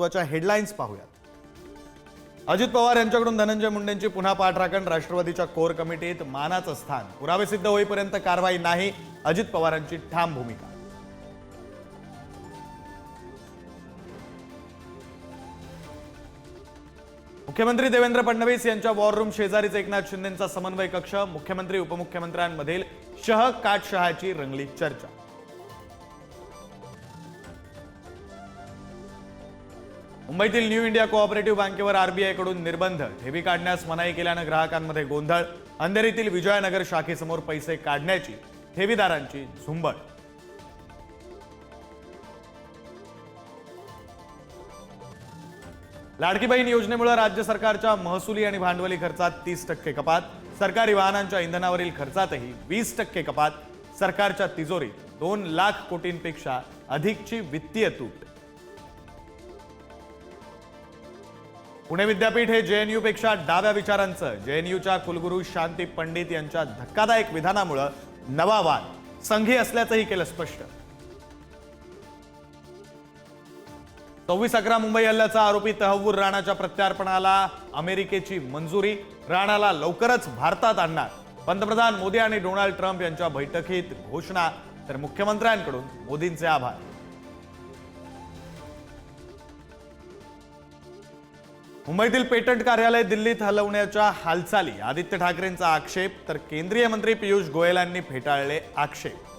महत्त्वाच्या हेडलाईन्स पाहूयात। अजित पवार यांच्याकडून धनंजय मुंडेंची पुन्हा पाठराखण, राष्ट्रवादीच्या कोर कमिटीत मानाचं स्थान, पुरावे सिद्ध होईपर्यंत कारवाई नाही, अजित पवारांची ठाम भूमिका। मुख्यमंत्री देवेंद्र फडणवीस यांच्या वॉर रूम शेजारीच एकनाथ शिंदेंचा समन्वय कक्ष, मुख्यमंत्री उपमुख्यमंत्र्यांमधील शहाची रंगली चर्चा। मुंबईतील न्यू इंडिया कोऑपरेटिव्ह बँकेवर आरबीआयकडून निर्बंध, ठेवी काढण्यास मनाई केल्यानं ग्राहकांमध्ये गोंधळ, अंधेरीतील विजयनगर शाखेसमोर पैसे काढण्याची ठेवीदारांची झुंबड। लाडकी बहीण योजनेमुळे राज्य सरकारच्या महसुली आणि भांडवली खर्चात 30% कपात, सरकारी वाहनांच्या इंधनावरील खर्चातही 20% कपात, सरकारच्या तिजोरीत 2 लाख कोटींपेक्षा अधिकची वित्तीय तूट। पुणे विद्यापीठ हे जेएनयू पेक्षा डाव्या विचारांचं, जेएनयूच्या कुलगुरू शांती पंडित यांच्या धक्कादायक विधानामुळे नवा वाद, संघी असल्याचंही केलं स्पष्ट। 24/11 मुंबई हल्ल्याचा आरोपी तहव्वूर राणाच्या प्रत्यार्पणाला अमेरिकेची मंजुरी, राणाला लवकरच भारतात आणणार, पंतप्रधान मोदी आणि डोनाल्ड ट्रम्प यांच्या बैठकीत घोषणा, तर मुख्यमंत्र्यांकडून मोदींचे आभार। मुंबईतील पेटंट कार्यालय दिल्लीत हलवण्याच्या हालचाली, आदित्य ठाकरेंचा आक्षेप, तर केंद्रीय मंत्री पियुष गोयल यांनी फेटाळले आक्षेप।